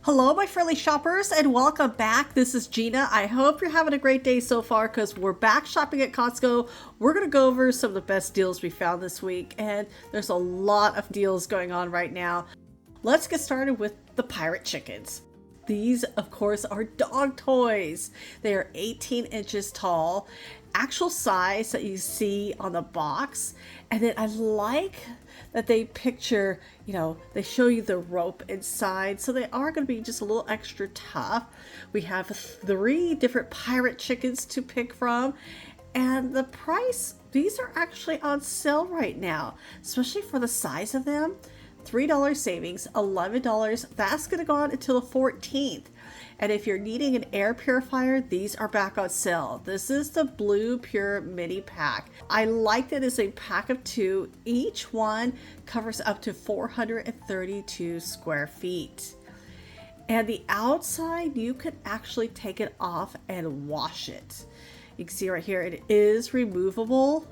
Hello, my friendly shoppers, and welcome back. This is Gina. I hope you're having a great day so far because we're back shopping at Costco. We're going to go over some of the best deals we found this week, and there's a lot of deals going on right now. Let's get started with the pirate chickens. These, of course, are dog toys. They are 18 inches tall, actual size that you see on the box. And then I like that they picture, they show you the rope inside. So they are going to be just a little extra tough. We have 3 different pirate chickens to pick from. And the price, these are actually on sale right now, especially for the size of them. $3 savings, $11. That's going to go on until the 14th. And if you're needing an air purifier, these are back on sale. This is the Blue Pure Mini Pack. I like that it's a pack of 2. Each one covers up to 432 square feet. And the outside, you can actually take it off and wash it. You can see right here, it is removable.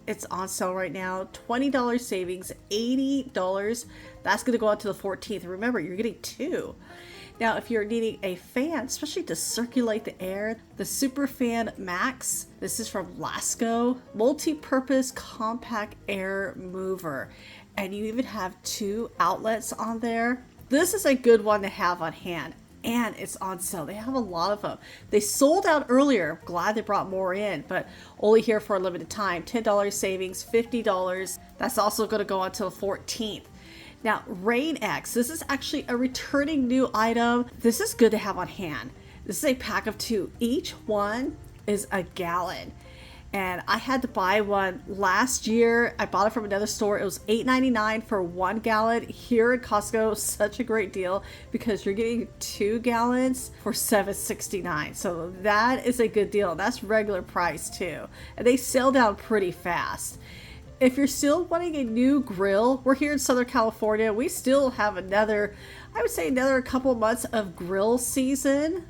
It's on sale right now. $20 savings, $80. That's going to go out to the 14th. Remember, you're getting 2. Now, if you're needing a fan, especially to circulate the air, the Super Fan Max, this is from Lasco, multi-purpose compact air mover. And you even have 2 outlets on there. This is a good one to have on hand. And it's on sale. They have a lot of them. They sold out earlier. Glad they brought more in, but only here for a limited time. $10 savings, $50. That's also going to go until the 14th. Now, Rain X. This is actually a returning new item. This is good to have on hand. This is a pack of 2. Each one is a gallon. And I had to buy one last year. I bought it from another store. It was $8.99 for 1 gallon. Here at Costco, such a great deal because you're getting 2 gallons for $7.69. So that is a good deal. That's regular price too. And they sell down pretty fast. If you're still wanting a new grill, we're here in Southern California. We still have another couple months of grill season.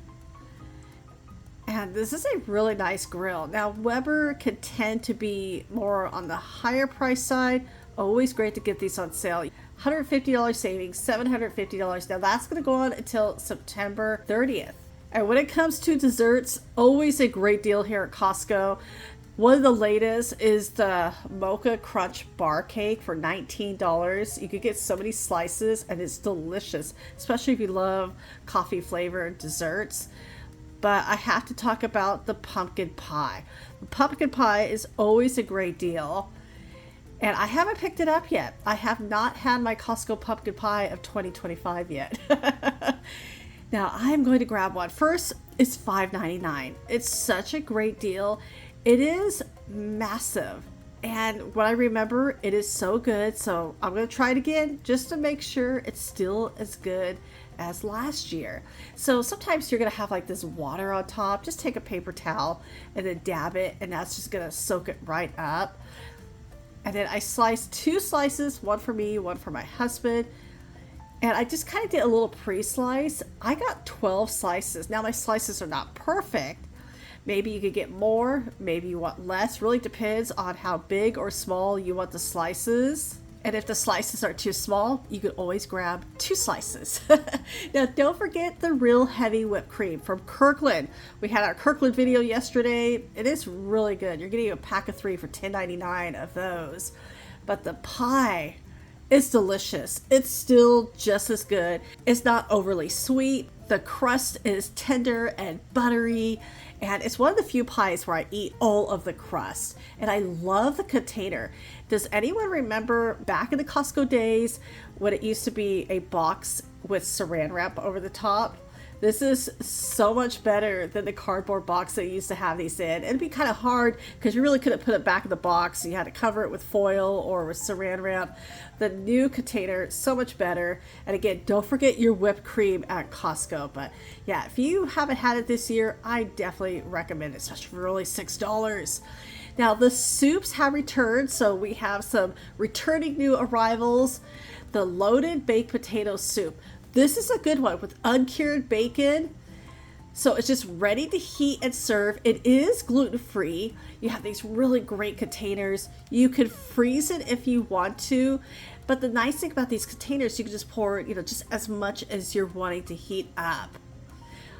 And this is a really nice grill. Now, Weber can tend to be more on the higher price side. Always great to get these on sale. $150 savings, $750. Now, that's going to go on until September 30th. And when it comes to desserts, always a great deal here at Costco. One of the latest is the Mocha Crunch Bar Cake for $19. You could get so many slices, and it's delicious, especially if you love coffee flavored desserts. But I have to talk about the pumpkin pie. The pumpkin pie is always a great deal. And I haven't picked it up yet. I have not had my Costco pumpkin pie of 2025 yet. Now, I'm going to grab one. First, it's $5.99. It's such a great deal. It is massive. And what I remember, it is so good. So I'm going to try it again just to make sure it's still as good as last year. So sometimes you're going to have like this water on top. Just take a paper towel and then dab it, and that's just going to soak it right up. And then I sliced 2 slices, one for me, one for my husband. And I just kind of did a little pre-slice. I got 12 slices. Now my slices are not perfect. Maybe you could get more, maybe you want less. Really depends on how big or small you want the slices. And if the slices are too small, you could always grab 2 slices. Now, don't forget the real heavy whipped cream from Kirkland. We had our Kirkland video yesterday. It is really good. You're getting a pack of 3 for $10.99 of those. But the pie is delicious. It's still just as good. It's not overly sweet. The crust is tender and buttery. And it's one of the few pies where I eat all of the crust. And I love the container. Does anyone remember back in the Costco days when it used to be a box with saran wrap over the top? This is so much better than the cardboard box they used to have these in. It'd be kind of hard because you really couldn't put it back in the box. You had to cover it with foil or with saran wrap. The new container, so much better. And again, don't forget your whipped cream at Costco. But yeah, if you haven't had it this year, I definitely recommend it, especially for only $6. Now, the soups have returned, so we have some returning new arrivals. The loaded baked potato soup. This is a good one with uncured bacon. So it's just ready to heat and serve. It is gluten-free. You have these really great containers. You could freeze it if you want to. But the nice thing about these containers, you can just pour, just as much as you're wanting to heat up.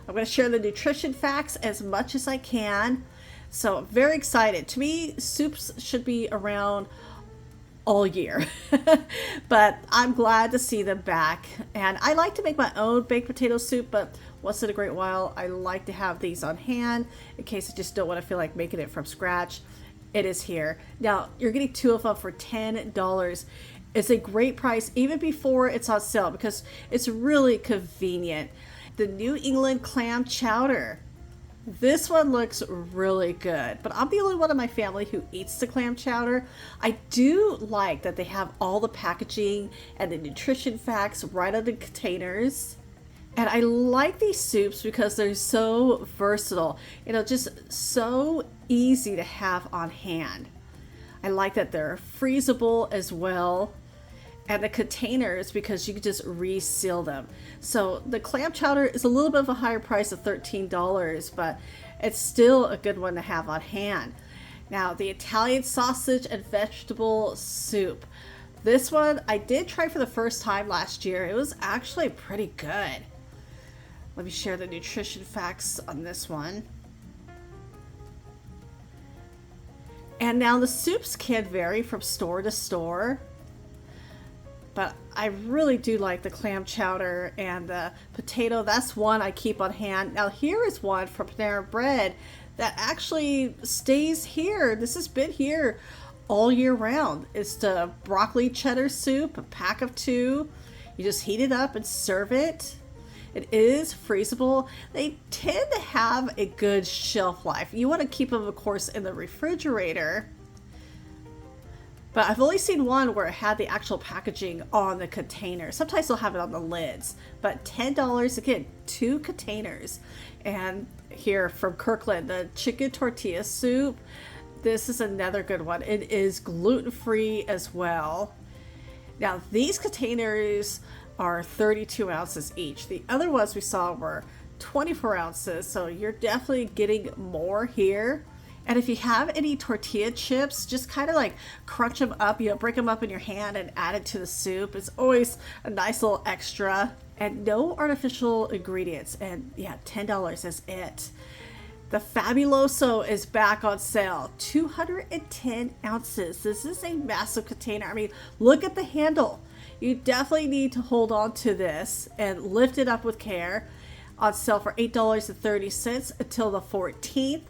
I'm going to share the nutrition facts as much as I can. So I'm very excited. To me, soups should be around all year, but I'm glad to see them back. And I like to make my own baked potato soup, but once in a great while, I like to have these on hand in case I just don't want to feel like making it from scratch. It is here. Now, you're getting 2 of them for $10. It's a great price even before it's on sale because it's really convenient. The New England clam chowder. This one looks really good, but I'm the only one in my family who eats the clam chowder. I do like that they have all the packaging and the nutrition facts right on the containers. And I like these soups because they're so versatile, just so easy to have on hand. I like that they're freezable as well. And the containers, because you can just reseal them. So the clam chowder is a little bit of a higher price of $13, but it's still a good one to have on hand. Now, the Italian sausage and vegetable soup. This one I did try for the first time last year. It was actually pretty good. Let me share the nutrition facts on this one. And now the soups can vary from store to store, but I really do like the clam chowder and the potato. That's one I keep on hand. Now here is one from Panera Bread that actually stays here. This has been here all year round. It's the broccoli cheddar soup, a pack of 2. You just heat it up and serve it. It is freezable. They tend to have a good shelf life. You want to keep them, of course, in the refrigerator. But I've only seen one where it had the actual packaging on the container. Sometimes they'll have it on the lids. But $10, again, 2 containers. And here from Kirkland, the chicken tortilla soup. This is another good one. It is gluten-free as well. Now, these containers are 32 ounces each. The other ones we saw were 24 ounces. So you're definitely getting more here. And if you have any tortilla chips, just kind of like crunch them up, break them up in your hand and add it to the soup. It's always a nice little extra. And no artificial ingredients. And yeah, $10 is it. The Fabuloso is back on sale. 210 ounces. This is a massive container. I mean, look at the handle. You definitely need to hold on to this and lift it up with care. On sale for $8.30 until the 14th.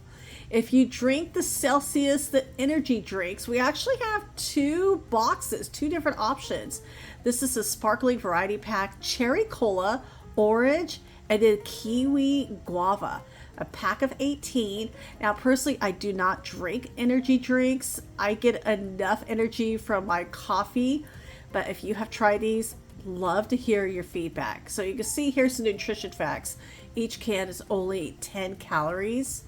If you drink the Celsius, the energy drinks, we actually have 2 boxes, 2 different options. This is a sparkling variety pack, cherry cola, orange, and then kiwi guava. A pack of 18. Now, personally, I do not drink energy drinks. I get enough energy from my coffee. But if you have tried these, love to hear your feedback. So you can see here's the nutrition facts. Each can is only 10 calories.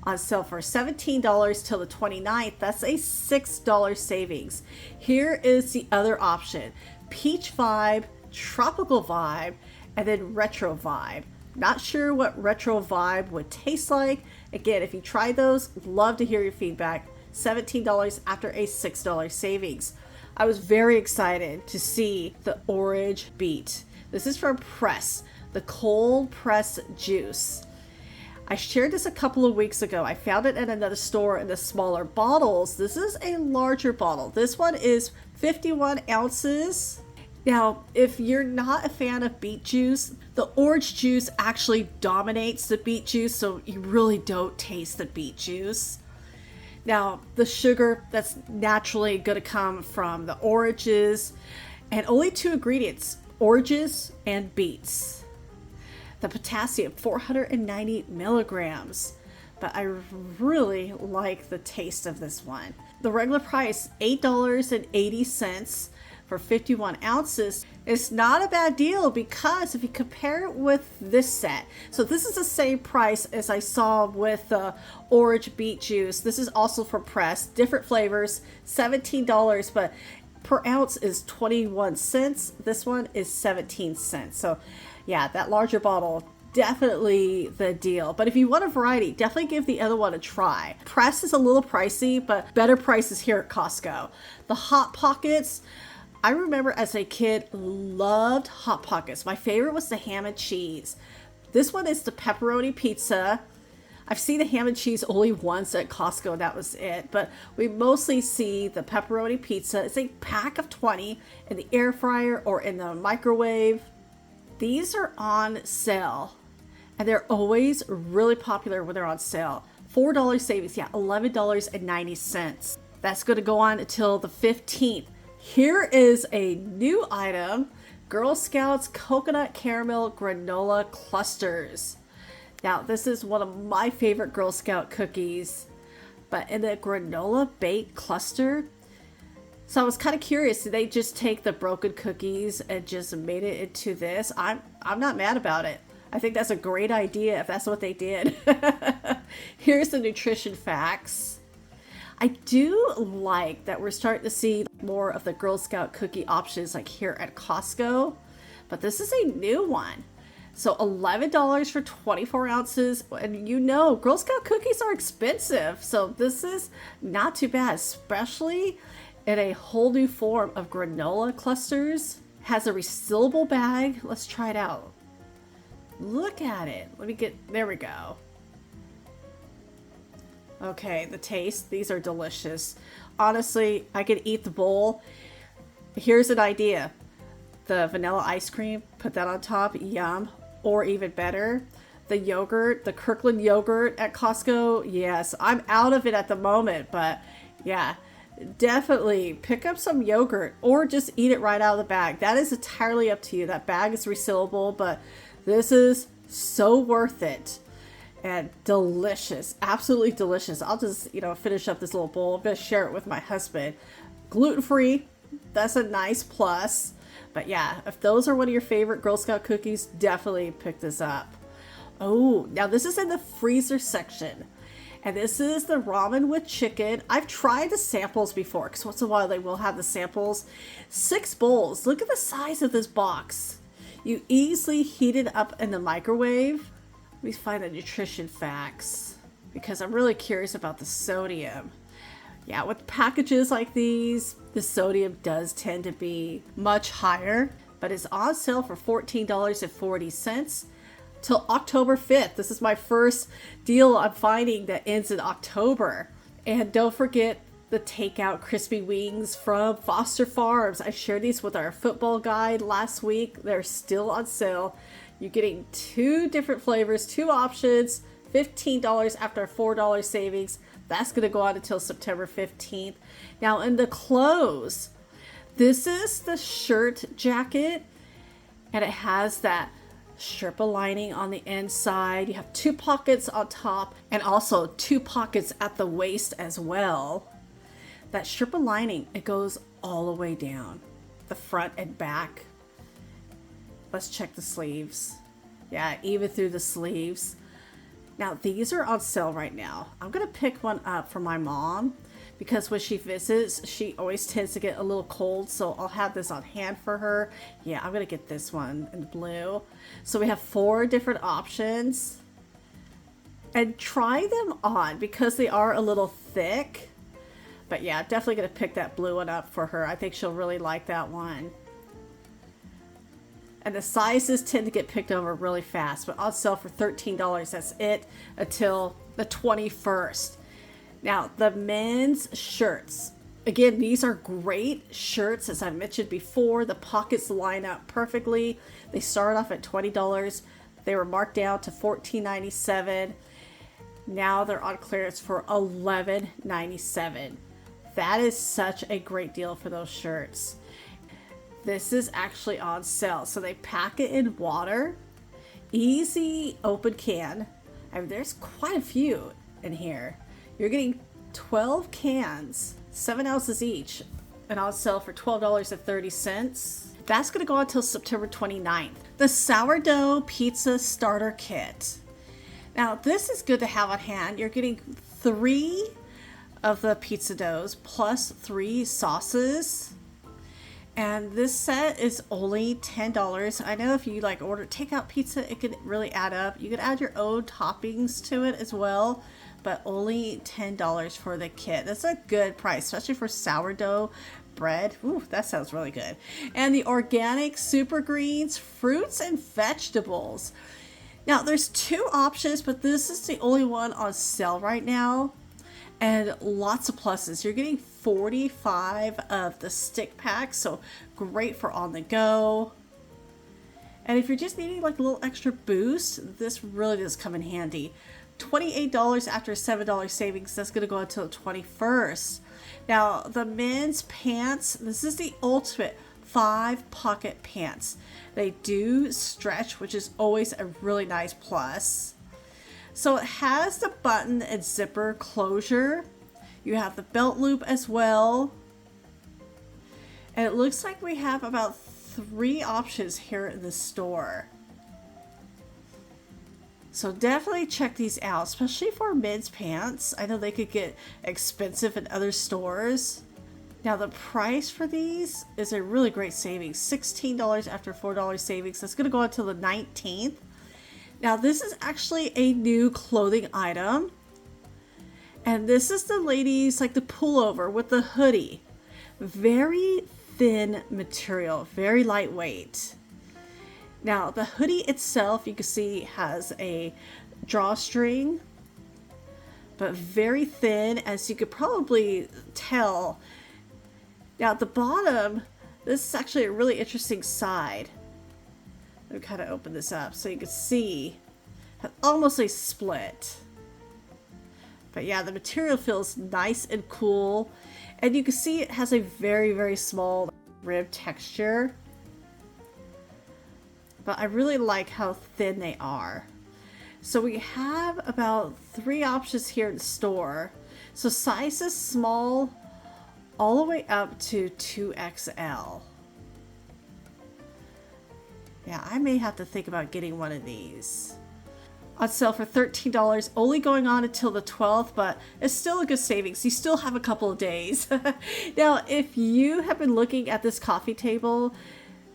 On sale for $17 till the 29th. That's a $6 savings. Here is the other option. Peach Vibe, Tropical Vibe, and then Retro Vibe. Not sure what Retro Vibe would taste like. Again, if you try those, love to hear your feedback. $17 after a $6 savings. I was very excited to see the Orange Beet. This is from Press, the cold press juice. I shared this a couple of weeks ago. I found it at another store in the smaller bottles. This is a larger bottle. This one is 51 ounces. Now, if you're not a fan of beet juice, the orange juice actually dominates the beet juice, so you really don't taste the beet juice. Now, the sugar, that's naturally going to come from the oranges, and only 2 ingredients, oranges and beets. The potassium, 490 milligrams. But I really like the taste of this one. The regular price, $8.80 for 51 ounces. It's not a bad deal because if you compare it with this set, so this is the same price as I saw with the orange beet juice. This is also from Press, different flavors, $17, but per ounce is 21 cents. This one is 17 cents. So yeah, that larger bottle, definitely the deal. But if you want a variety, definitely give the other one a try. Press is a little pricey, but better prices here at Costco. The Hot Pockets, I remember as a kid, loved Hot Pockets. My favorite was the ham and cheese. This one is the pepperoni pizza. I've seen the ham and cheese only once at Costco, and that was it. But we mostly see the pepperoni pizza. It's a pack of 20 in the air fryer or in the microwave. These are on sale, and they're always really popular when they're on sale. $4 savings, yeah, $11.90. That's going to go on until the 15th. Here is a new item, Girl Scouts Coconut Caramel Granola Clusters. Now, this is one of my favorite Girl Scout cookies, but in the granola bake cluster. So I was kind of curious, did they just take the broken cookies and just made it into this? I'm not mad about it. I think that's a great idea if that's what they did. Here's the nutrition facts. I do like that we're starting to see more of the Girl Scout cookie options like here at Costco, but this is a new one. So $11 for 24 ounces, and you know Girl Scout cookies are expensive, so this is not too bad, especially in a whole new form of granola clusters. Has a resealable bag. Let's try it out. Look at it. There we go. Okay, the taste, these are delicious. Honestly, I could eat the bowl. Here's an idea. The vanilla ice cream, put that on top, yum. Or even better, the yogurt, the Kirkland yogurt at Costco. Yes, I'm out of it at the moment, but yeah, definitely pick up some yogurt or just eat it right out of the bag. That is entirely up to you. That bag is resealable, but this is so worth it. And delicious, absolutely delicious. I'll just, finish up this little bowl. I'm going to share it with my husband. Gluten-free, that's a nice plus. But yeah, if those are one of your favorite Girl Scout cookies, definitely pick this up. Oh, now this is in the freezer section. And this is the ramen with chicken. I've tried the samples before, because once in a while they will have the samples. 6 bowls. Look at the size of this box. You easily heat it up in the microwave. Let me find the nutrition facts, because I'm really curious about the sodium. Yeah, with packages like these, the sodium does tend to be much higher, but it's on sale for $14.40 till October 5th. This is my first deal I'm finding that ends in October. And don't forget the takeout crispy wings from Foster Farms. I shared these with our football guide last week. They're still on sale. You're getting 2 different flavors, 2 options, $15 after a $4 savings. That's going to go on until September 15th. Now in the clothes, this is the shirt jacket, and it has that Sherpa lining on the inside. You have 2 pockets on top and also 2 pockets at the waist as well. That Sherpa lining, it goes all the way down, the front and back. Let's check the sleeves. Yeah, even through the sleeves. Now, these are on sale right now. I'm going to pick one up for my mom because when she visits, she always tends to get a little cold. So I'll have this on hand for her. Yeah, I'm going to get this one in blue. So we have 4 different options. And try them on because they are a little thick. But yeah, definitely going to pick that blue one up for her. I think she'll really like that one. And the sizes tend to get picked over really fast, but on sale for $13. That's it until the 21st. Now, the men's shirts. Again, these are great shirts. As I mentioned before, the pockets line up perfectly. They start off at $20. They were marked down to $14.97. Now they're on clearance for $11.97. That is such a great deal for those shirts. This is actually on sale. So they pack it in water. Easy open can. I mean, there's quite a few in here. You're getting 12 cans, 7 ounces each, and on sale for $12.30. That's going to go on until September 29th. The sourdough pizza starter kit. Now, this is good to have on hand. You're getting 3 of the pizza doughs plus 3 sauces. And this set is only $10. I know if you order takeout pizza, it can really add up. You can add your own toppings to it as well, but only $10 for the kit. That's a good price, especially for sourdough bread. Ooh, that sounds really good. And the organic super greens, fruits and vegetables. Now there's two options, but this is the only one on sale right now. And lots of pluses. You're getting 45 of the stick packs, so great for on the go. And if you're just needing like a little extra boost, this really does come in handy. $28 after $7 savings. That's going to go until the 21st. Now, the men's pants, this is the ultimate 5-pocket pants. They do stretch, which is always a really nice plus. So it has the button and zipper closure. You have the belt loop as well. And it looks like we have about 3 options here in the store. So definitely check these out, especially for men's pants. I know they could get expensive in other stores. Now the price for these is a really great savings. $16 after $4 savings. That's going to go until the 19th. Now this is actually a new clothing item. And this is the ladies, like the pullover with the hoodie. Very thin material, very lightweight. Now the hoodie itself, you can see, has a drawstring, but very thin, as you could probably tell. Now at the bottom, this is actually a really interesting side. Let me kind of open this up so you can see almost a split. But yeah, the material feels nice and cool. And you can see it has a very, very small rib texture. But I really like how thin they are. So we have about 3 options here in the store. So sizes small all the way up to 2XL. Yeah, I may have to think about getting one of these. On sale for $13, only going on until the 12th, but it's still a good savings. You still have a couple of days. Now, if you have been looking at this coffee table,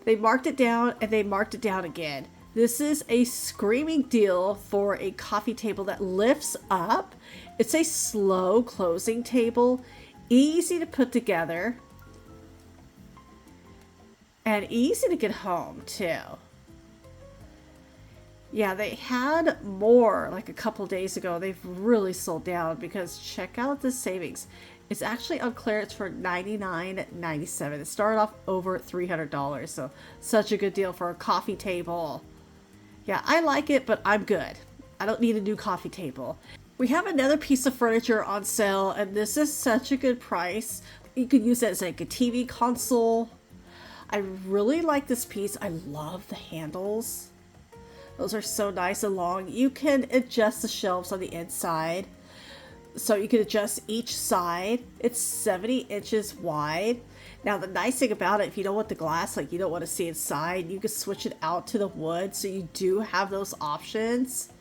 they marked it down and they marked it down again. This is a screaming deal for a coffee table that lifts up. It's a slow closing table, easy to put together, and easy to get home too. Yeah, they had more like a couple days ago. They've really sold down because check out the savings. It's actually on clearance for $99.97. It started off over $300, so such a good deal for a coffee table. Yeah, I like it, but I'm good. I don't need a new coffee table. We have another piece of furniture on sale, and this is such a good price. You could use it as like a TV console. I really like this piece. I love the handles. Those are so nice and long. You can adjust the shelves on the inside. So you can adjust each side. It's 70 inches wide. Now the nice thing about it, if you don't want the glass, like you don't want to see inside, you can switch it out to the wood. So you do have those options.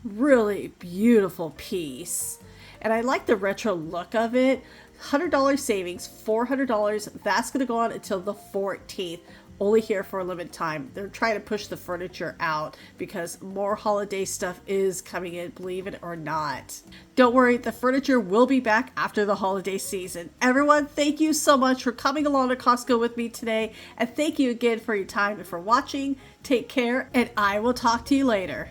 Really beautiful piece. And I like the retro look of it. $100 savings, $400. That's going to go on until the 14th. Only here for a limited time. They're trying to push the furniture out because more holiday stuff is coming in, believe it or not. Don't worry, the furniture will be back after the holiday season. Everyone, thank you so much for coming along to Costco with me today. And thank you again for your time and for watching. Take care, and I will talk to you later.